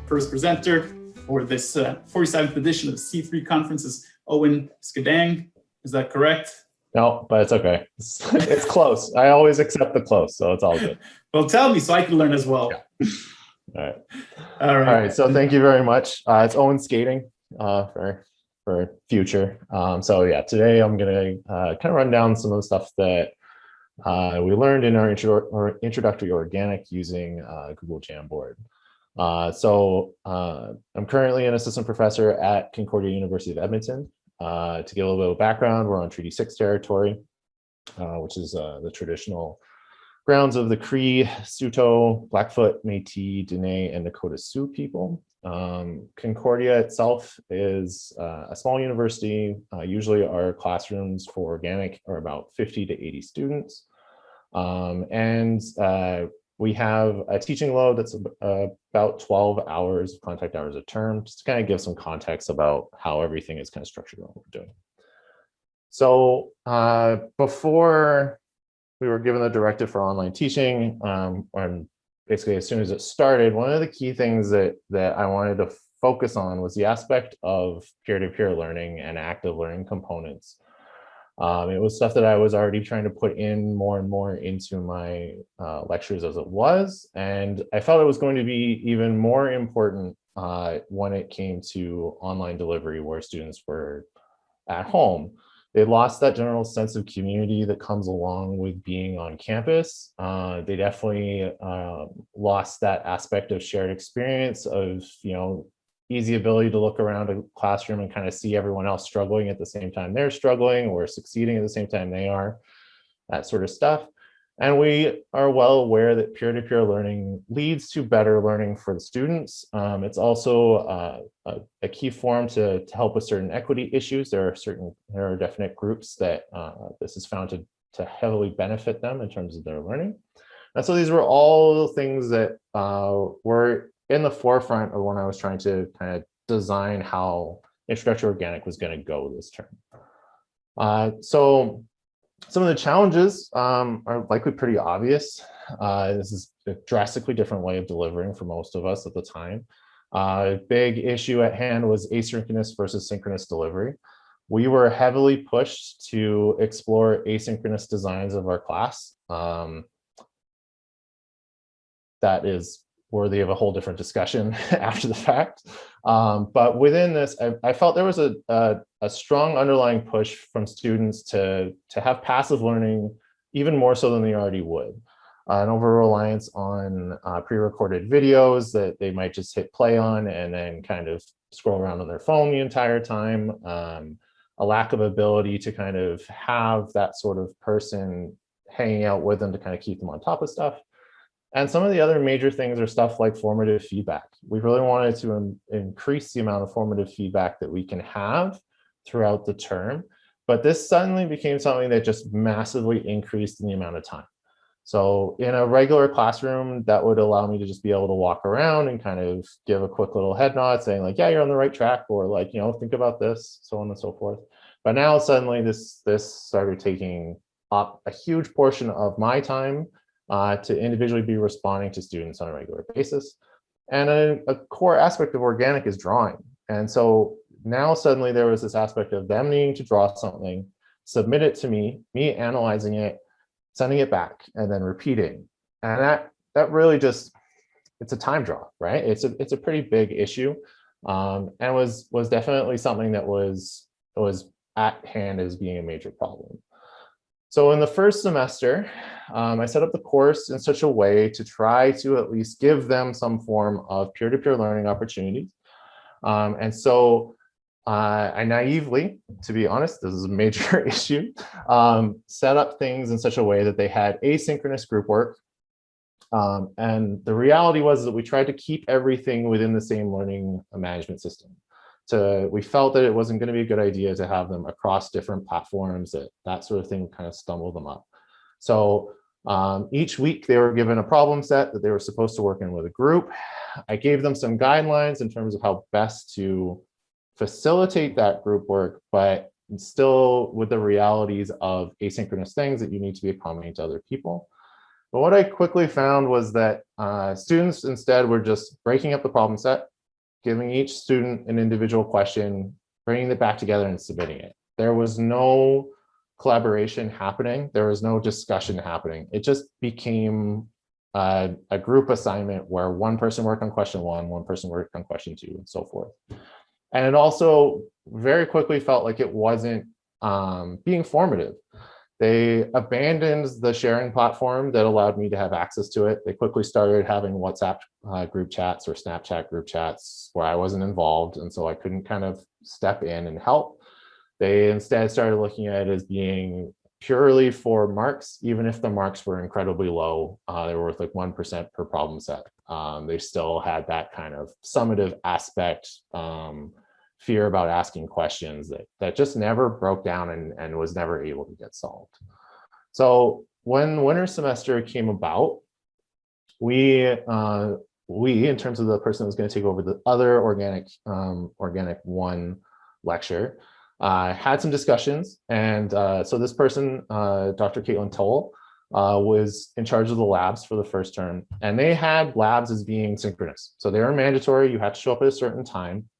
first presenter for this 47th edition of C3 Conference is Owen Scadeng. Is that correct? No, but it's okay. It's close. I always accept the close, so it's all good. Well, tell me so I can learn as well. Yeah. All right. So thank you very much. It's Owen Scadeng for future. So yeah, today I'm going to kind of run down some of the stuff that we learned in our introductory organic using Google Jamboard. So I'm currently an assistant professor at Concordia University of Edmonton. To give a little bit of background, we're on Treaty 6 territory, which is the traditional grounds of the Cree, Saulteaux, Blackfoot, Métis, Dene, and Nakota Sioux people. Concordia itself is a small university. Usually our classrooms for organic are about 50 to 80 students. We have a teaching load that's about 12 hours of contact hours a term, just to kind of give some context about how everything is kind of structured and what we're doing. So before we were given the directive for online teaching, and basically as soon as it started, one of the key things that I wanted to focus on was the aspect of peer-to-peer learning and active learning components. It was stuff that I was already trying to put in more and more into my lectures as it was, and I felt it was going to be even more important when it came to online delivery where students were at home. They lost that general sense of community that comes along with being on campus. They definitely lost that aspect of shared experience of, easy ability to look around a classroom and kind of see everyone else struggling at the same time they're struggling or succeeding at the same time they are, that sort of stuff. And we are well aware that peer-to-peer learning leads to better learning for the students. It's also a key form to help with certain equity issues. There are definite groups that this is found to heavily benefit them in terms of their learning. And so these were all things that were in the forefront of when I was trying to kind of design how Introductory Organic was going to go this term. So some of the challenges are likely pretty obvious. This is a drastically different way of delivering for most of us at the time. A big issue at hand was asynchronous versus synchronous delivery. We were heavily pushed to explore asynchronous designs of our class. That is worthy of a whole different discussion after the fact. But within this, I felt there was a strong underlying push from students to have passive learning even more so than they already would. An over-reliance on pre-recorded videos that they might just hit play on and then kind of scroll around on their phone the entire time. A lack of ability to kind of have that sort of person hanging out with them to kind of keep them on top of stuff. And some of the other major things are stuff like formative feedback. We really wanted to increase the amount of formative feedback that we can have throughout the term, but this suddenly became something that just massively increased in the amount of time. So in a regular classroom, that would allow me to just be able to walk around and kind of give a quick little head nod saying like, yeah, you're on the right track, or like, think about this, so on and so forth. But now suddenly this started taking up a huge portion of my time to individually be responding to students on a regular basis. And a core aspect of organic is drawing. And so now suddenly there was this aspect of them needing to draw something, submit it to me analyzing it, sending it back, and then repeating. And that really just, it's a time draw, right? It's a pretty big issue, and was definitely something that was at hand as being a major problem. So in the first semester, I set up the course in such a way to try to at least give them some form of peer-to-peer learning opportunities. And so I naively, to be honest, this is a major issue, set up things in such a way that they had asynchronous group work. And the reality was that we tried to keep everything within the same learning management system. We felt that it wasn't going to be a good idea to have them across different platforms, that sort of thing would kind of stumble them up. So each week they were given a problem set that they were supposed to work in with a group. I gave them some guidelines in terms of how best to facilitate that group work, but still with the realities of asynchronous things that you need to be accommodating to other people. But what I quickly found was that students instead were just breaking up the problem set, giving each student an individual question, bringing it back together and submitting it. There was no collaboration happening. There was no discussion happening. It just became a group assignment where one person worked on question one person worked on question two, and so forth. And it also very quickly felt like it wasn't being formative. They abandoned the sharing platform that allowed me to have access to it. They quickly started having WhatsApp group chats or Snapchat group chats where I wasn't involved, and so I couldn't kind of step in and help. They instead started looking at it as being purely for marks, even if the marks were incredibly low. They were worth like 1% per problem set. They still had that kind of summative aspect, fear about asking questions that just never broke down and was never able to get solved. So when winter semester came about, we in terms of the person that was going to take over the other organic 1 lecture, had some discussions. And so this person, Dr. Caitlin Toll, was in charge of the labs for the first term. And they had labs as being synchronous. So they were mandatory. You had to show up at a certain time.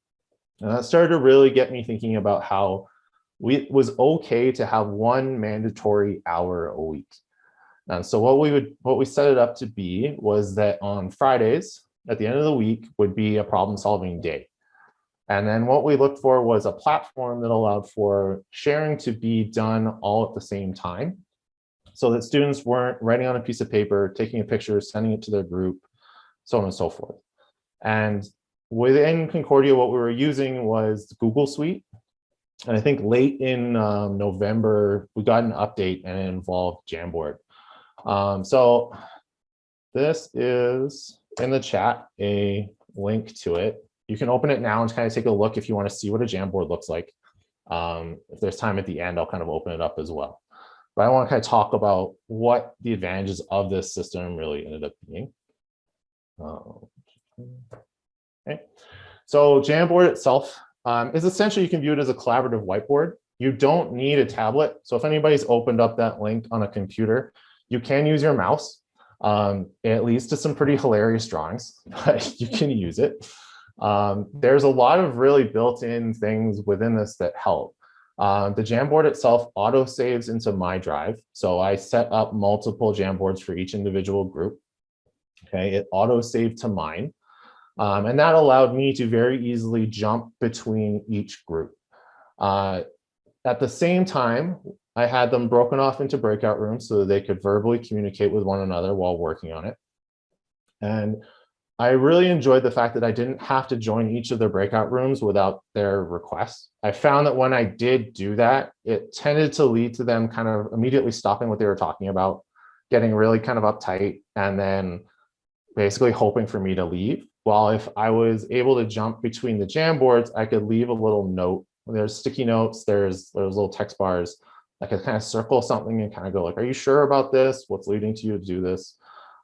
And that started to really get me thinking about how it was okay to have 1 mandatory hour a week. And so what we set it up to be was that on Fridays, at the end of the week, would be a problem-solving day. And then what we looked for was a platform that allowed for sharing to be done all at the same time, so that students weren't writing on a piece of paper, taking a picture, sending it to their group, so on and so forth. And within Concordia, what we were using was the Google Suite. And I think late in November, we got an update and it involved Jamboard. So this is in the chat, a link to it. You can open it now and kind of take a look if you want to see what a Jamboard looks like. If there's time at the end, I'll kind of open it up as well. But I want to kind of talk about what the advantages of this system really ended up being. Okay. So Jamboard itself is essentially, you can view it as a collaborative whiteboard. You don't need a tablet. So if anybody's opened up that link on a computer, you can use your mouse. It leads to some pretty hilarious drawings, but you can use it. There's a lot of really built-in things within this that help. The Jamboard itself auto saves into my drive. So I set up multiple Jamboards for each individual group. Okay, it auto saved to mine. And that allowed me to very easily jump between each group. At the same time, I had them broken off into breakout rooms so that they could verbally communicate with one another while working on it. And I really enjoyed the fact that I didn't have to join each of their breakout rooms without their requests. I found that when I did do that, it tended to lead to them kind of immediately stopping what they were talking about, getting really kind of uptight, and then basically hoping for me to leave. While if I was able to jump between the Jamboards, I could leave a little note. There's sticky notes, there's little text bars. I could kind of circle something and kind of go like, are you sure about this? What's leading to you to do this?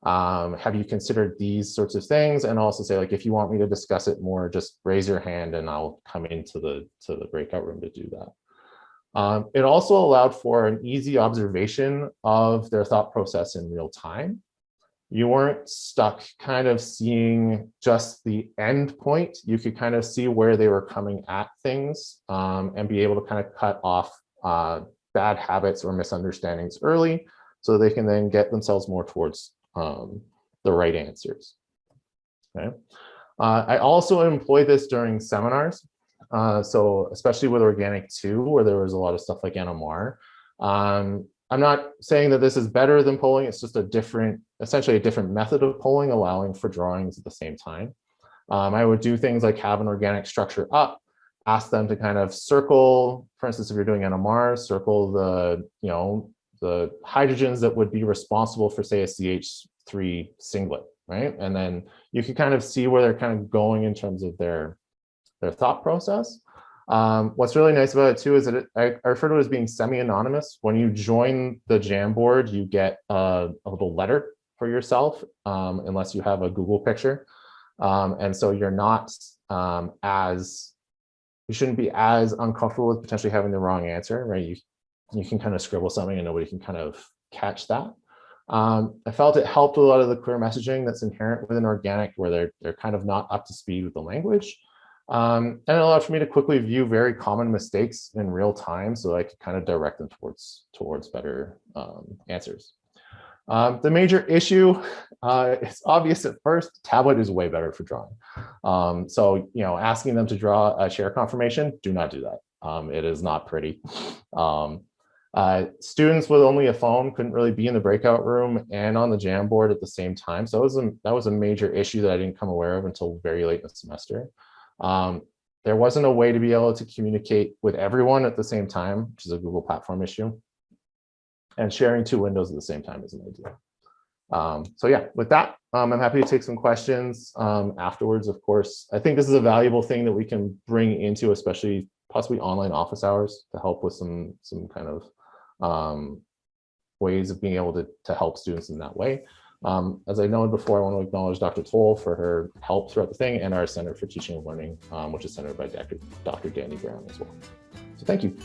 Have you considered these sorts of things? And also say, like, if you want me to discuss it more, just raise your hand and I'll come into the breakout room to do that. It also allowed for an easy observation of their thought process in real time. You weren't stuck kind of seeing just the end point. You could kind of see where they were coming at things, and be able to kind of cut off bad habits or misunderstandings early, so they can then get themselves more towards the right answers. Okay. I also employ this during seminars. So especially with Organic 2, where there was a lot of stuff like NMR. I'm not saying that this is better than polling. It's just essentially a different method of polling, allowing for drawings at the same time. I would do things like have an organic structure up, ask them to kind of circle, for instance, if you're doing NMR, circle the hydrogens that would be responsible for, say, a CH3 singlet, right? And then you can kind of see where they're kind of going in terms of their thought process. What's really nice about it too is that I refer to it as being semi-anonymous. When you join the Jamboard, you get a little letter for yourself, unless you have a Google picture. And so you're not you shouldn't be as uncomfortable with potentially having the wrong answer, right? You can kind of scribble something and nobody can kind of catch that. I felt it helped a lot of the clear messaging that's inherent within organic, where they're kind of not up to speed with the language. And it allowed for me to quickly view very common mistakes in real time, so I could kind of direct them towards better answers. The major issue, it's obvious at first, tablet is way better for drawing. So, asking them to draw a share confirmation, do not do that. It is not pretty. Students with only a phone couldn't really be in the breakout room and on the Jamboard at the same time. So that was a major issue that I didn't come aware of until very late in the semester. There wasn't a way to be able to communicate with everyone at the same time, which is a Google platform issue. And sharing two windows at the same time isn't ideal. So yeah, with that, I'm happy to take some questions afterwards, of course. I think this is a valuable thing that we can bring into, especially possibly online office hours, to help with some kind of ways of being able to help students in that way. As I noted before, I want to acknowledge Dr. Toll for her help throughout the thing, and our Center for Teaching and Learning, which is centered by Dr. Danny Brown as well. So thank you.